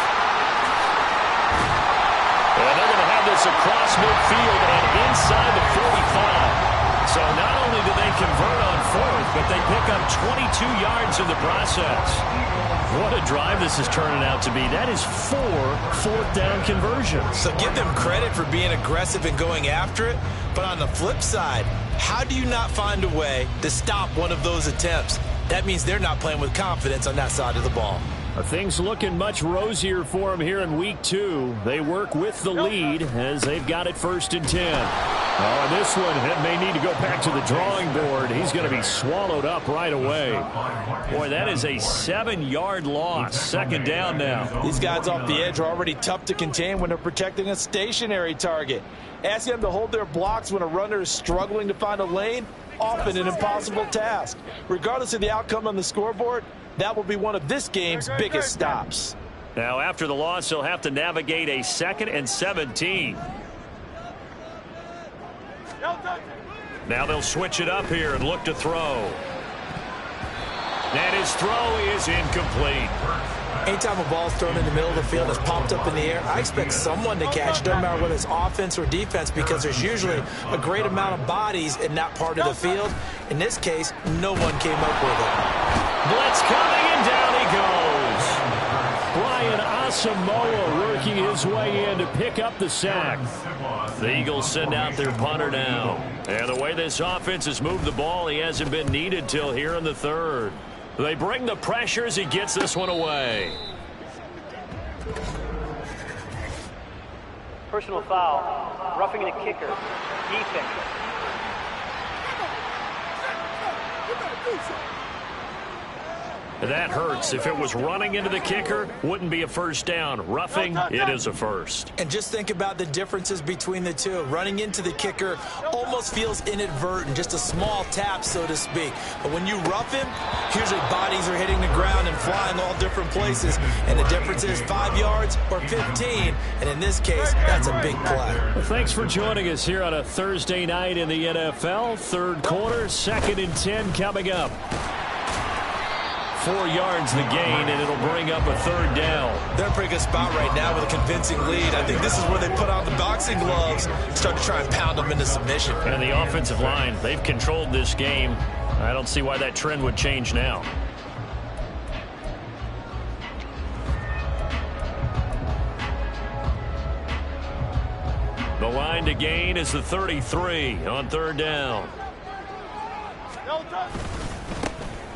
And they're going to have this across midfield and inside the 45. So not only do they convert on 4th, but they pick up 22 yards in the process. What a drive this is turning out to be. That is 4 4th down conversions. So give them credit for being aggressive and going after it. But on the flip side, how do you not find a way to stop one of those attempts? That means they're not playing with confidence on that side of the ball. Things looking much rosier for them here in week 2. They work with the lead as they've got it 1st and 10. Oh, and this one may need to go back to the drawing board. He's going to be swallowed up right away. Boy, that is a 7-yard loss. 2nd down now. These guys off the edge are already tough to contain when they're protecting a stationary target. Asking them to hold their blocks when a runner is struggling to find a lane, often an impossible task. Regardless of the outcome on the scoreboard, that will be one of this game's biggest stops. Now, after the loss, they'll have to navigate a 2nd and 17. Now they'll switch it up here and look to throw. And his throw is incomplete. Anytime a ball's thrown in the middle of the field that's popped up in the air, I expect someone to catch it, doesn't matter whether it's offense or defense, because there's usually a great amount of bodies in that part of the field. In this case, no one came up with it. Blitz coming, and down he goes. Brian Asamoah working his way in to pick up the sack. The Eagles send out their punter now. And the way this offense has moved the ball, he hasn't been needed till here in the 3rd. They bring the pressure as he gets this one away. Personal foul, roughing the kicker, defense. That hurts. If it was running into the kicker, wouldn't be a 1st down. Roughing, it is a 1st. And just think about the differences between the two. Running into the kicker almost feels inadvertent, just a small tap, so to speak. But when you rough him, usually bodies are hitting the ground and flying all different places. And the difference is 5 yards or 15. And in this case, that's a big play. Well, thanks for joining us here on a Thursday night in the NFL. 3rd quarter, 2nd and 10 coming up. 4 yards the gain, and it'll bring up a 3rd down. They're in a pretty good spot right now with a convincing lead. I think this is where they put on the boxing gloves and start to try and pound them into submission. And the offensive line, they've controlled this game. I don't see why that trend would change now. The line to gain is the 33 on 3rd down.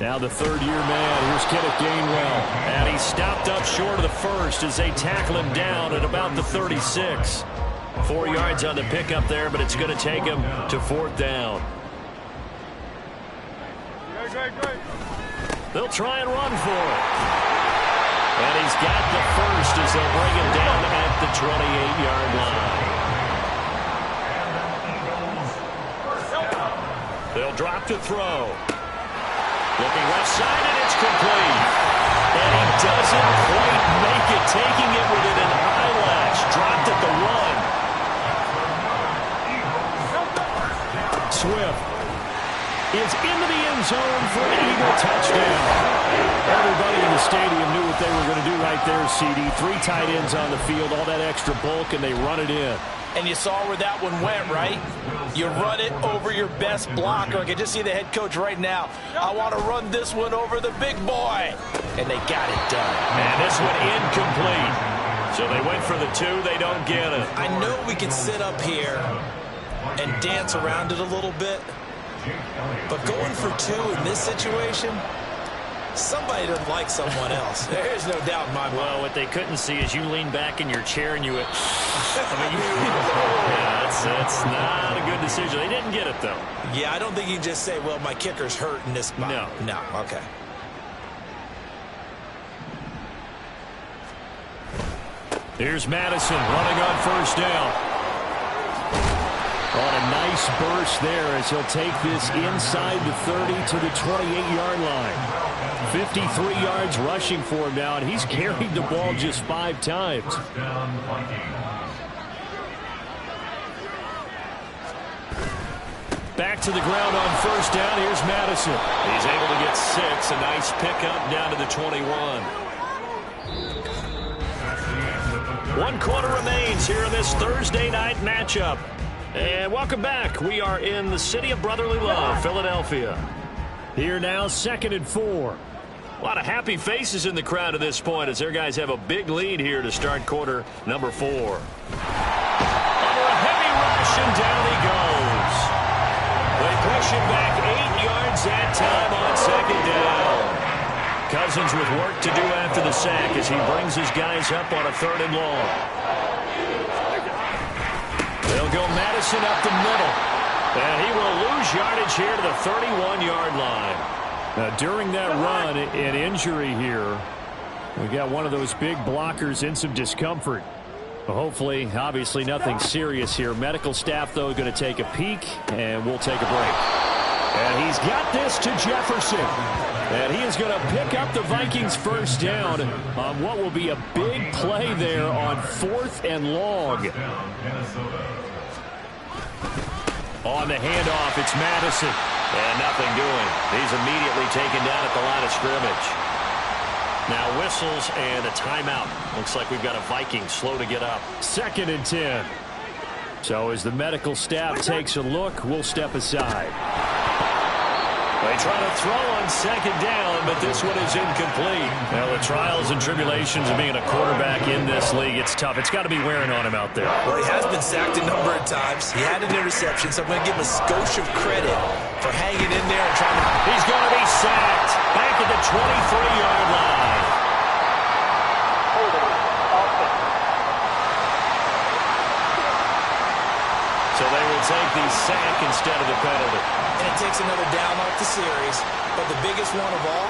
Now the 3rd-year man. Here's Kenneth Gainwell. And he's stopped up short of the 1st as they tackle him down at about the 36. 4 yards on the pickup there, but it's going to take him to 4th down. They'll try and run for it. And he's got the 1st as they'll bring him down at the 28-yard line. They'll They'll drop to throw. Looking left side, and it's complete. And he doesn't quite make it, taking it within an eyelash. Dropped at the 1. Swift is into the end zone for an Eagle touchdown. Everybody in the stadium knew what they were going to do right there, CD. 3 tight ends on the field, all that extra bulk, and they run it in. And you saw where that one went, right? You run it over your best blocker. I can just see the head coach right now. I want to run this one over the big boy. And they got it done. And this one incomplete. So they went for the 2. They don't get it. I know we can sit up here and dance around it a little bit. But going for 2 in this situation, somebody doesn't like someone else. There's no doubt in my mind. Well, what they couldn't see is you lean back in your chair and you went, yeah, that's not a good decision. They didn't get it, though. Yeah, I don't think you can just say, well, my kicker's hurt in this spot. No, okay. Here's Madison running on first down. On a nice burst there as he'll take this inside the 30 to the 28-yard line. 53 yards rushing for him now, and he's carried the ball just 5 times. Back to the ground on first down. Here's Madison. He's able to get 6. A nice pickup down to the 21. 1 quarter remains here in this Thursday night matchup. And welcome back. We are in the city of brotherly love, Philadelphia. Here now, 2nd and 4. A lot of happy faces in the crowd at this point as their guys have a big lead here to start quarter number 4. Under a heavy rush, and down he goes. They push him back 8 yards that time on 2nd down. Cousins with work to do after the sack as he brings his guys up on a 3rd and long. They'll go Madison up the middle. And he will lose yardage here to the 31-yard line. Now, during that run, an injury here. We got one of those big blockers in some discomfort. Well, hopefully, obviously, nothing serious here. Medical staff, though, going to take a peek, and we'll take a break. And he's got this to Jefferson. And he is going to pick up the Vikings first down on what will be a big play there on 4th and long. On the handoff, it's Madison. And nothing doing. He's immediately taken down at the line of scrimmage. Now whistles and a timeout. Looks like we've got a Viking slow to get up. 2nd and 10. So as the medical staff takes a look, we'll step aside. They try to throw on 2nd down, but this one is incomplete. Well, the trials and tribulations of being a quarterback in this league, it's tough. It's got to be wearing on him out there. Well, he has been sacked a number of times. He had an interception, so I'm going to give him a skosh of credit for hanging in there and trying to... He's going to be sacked back at the 23-yard line. So they will take the sack instead of the penalty. And it takes another down off the series. But the biggest one of all,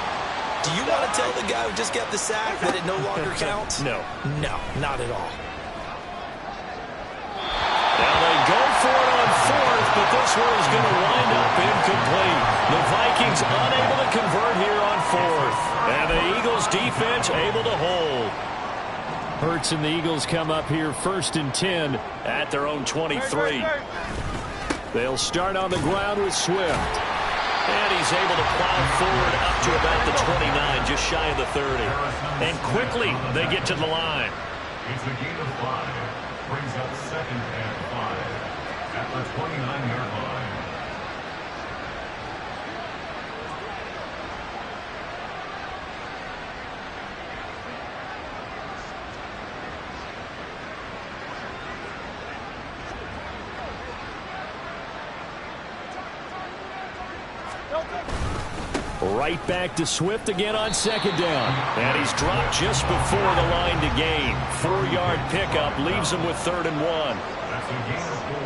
do you want to tell the guy who just got the sack that it no longer counts? No. No, not at all. Now they go for it on 4th, but this one is going to wind up incomplete. The Vikings unable to convert here on 4th. And the Eagles defense able to hold. Hurts and the Eagles come up here 1st and 10 at their own 23. They'll start on the ground with Swift. And he's able to plow forward up to about the 29, just shy of the 30. And quickly they get to the line. It's a gain of 5. Brings up 2nd and 5 at the 29-yard line. Right back to Swift again on 2nd down. And he's dropped just before the line to gain. 4-yard pickup leaves him with 3rd and 1. That's a gain of 4.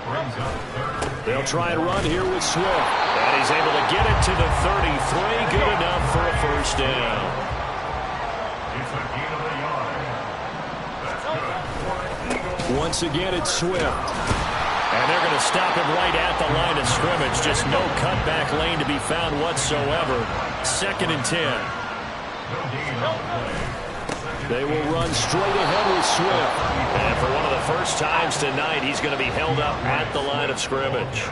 Brings up 3rd. They'll try and run here with Swift. And he's able to get it to the 33. Good enough for a first down. It's a gain of a yard. That's good for Eagles. Once again, it's Swift. And they're going to stop him right at the line of scrimmage. Just no cutback lane to be found whatsoever. 2nd and 10. They will run straight ahead with Swift. And for one of the first times tonight, he's going to be held up at the line of scrimmage.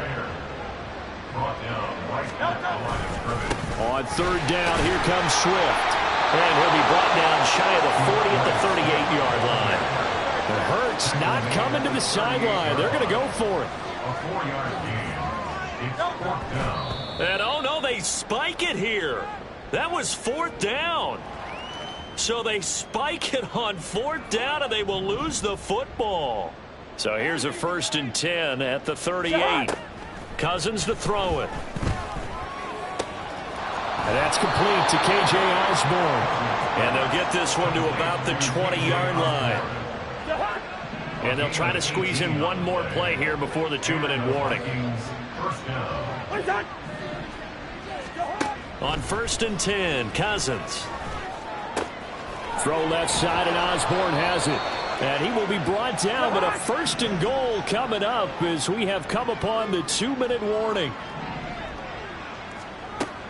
On 3rd down, here comes Swift. And he'll be brought down shy of the 40 at the 38-yard line. But Hurts not coming to the sideline. They're going to go for it. A 4-yard gain. It's 4th down. And oh no, they spike it here. That was 4th down. So they spike it on 4th down, and they will lose the football. So here's a 1st and 10 at the 38. Cousins to throw it. And that's complete to K.J. Osborne. And they'll get this one to about the 20-yard line. And they'll try to squeeze in one more play here before the 2-minute warning. On 1st and 10, Cousins. Throw left side, and Osborne has it. And he will be brought down, but a 1st and goal coming up as we have come upon the 2-minute warning.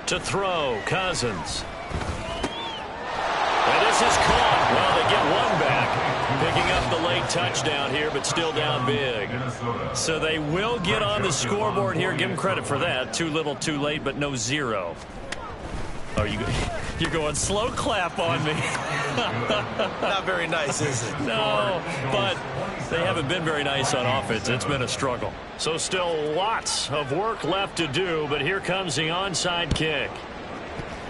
To throw, Cousins. And this is caught. Well, they get one back. Picking up the late touchdown here, but still down big. So they will get on the scoreboard here. Give them credit for that. Too little, too late, but no 0. Oh, you're going slow clap on me. Not very nice, is it? No, but they haven't been very nice on offense. It's been a struggle. So still lots of work left to do, but here comes the onside kick.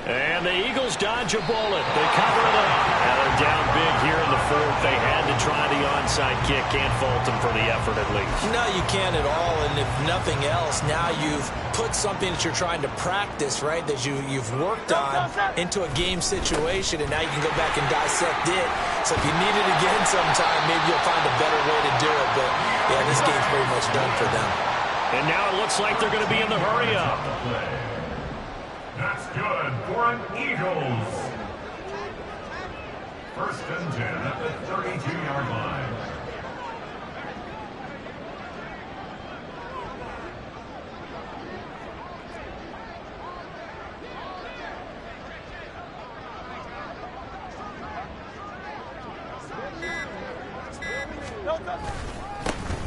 And the Eagles dodge a bullet. They cover it up. Now they're down big here in the 4th. They had to try the onside kick. Can't fault them for the effort at least. No, you can't at all. And if nothing else, now you've put something that you're trying to practice, right, that you've worked on into a game situation, and now you can go back and dissect it. So if you need it again sometime, maybe you'll find a better way to do it. But, yeah, this game's pretty much done for them. And now it looks like they're going to be in the hurry-up. That's good for an Eagles. 1st and 10 at the 32-yard line.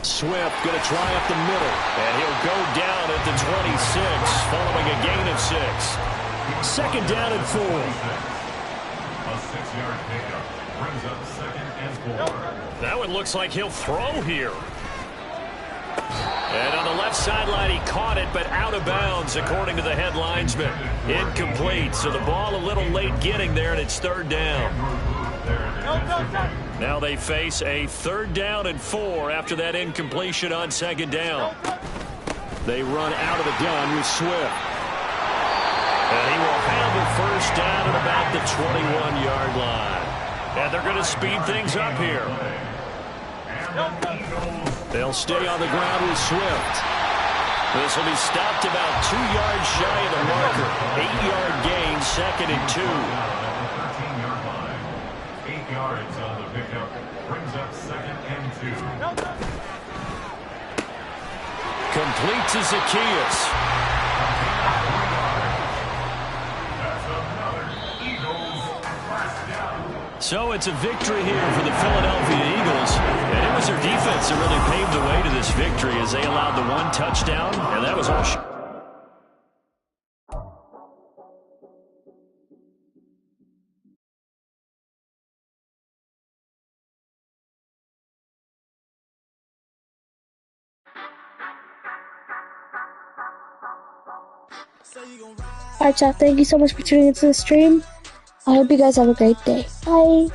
Swift going to try up the middle, and he'll go down at the 26 following a gain of 6. 2nd down and 4. A 6-yard pickup brings up 2nd and 4. That one looks like he'll throw here. And on the left sideline, he caught it, but out of bounds, according to the head linesman. Incomplete, so the ball a little late getting there, and it's 3rd down. Now they face a 3rd down and 4 after that incompletion on 2nd down. They run out of the gun with Swift. And he will have a 1st down at about the 21-yard line. And they're going to speed things up here. They'll stay on the ground with Swift. This will be stopped about 2 yards shy of the marker. 8-yard gain, 2nd and 2. 8 yards on the pickup brings up 2nd and 2. Complete to Zacchaeus. That's another Eagles first down. So it's a victory here for the Philadelphia Eagles. And it was their defense that really paved the way to this victory as they allowed the 1 touchdown. And that was all. Alright, chat, thank you so much for tuning into the stream. I hope you guys have a great day. Bye.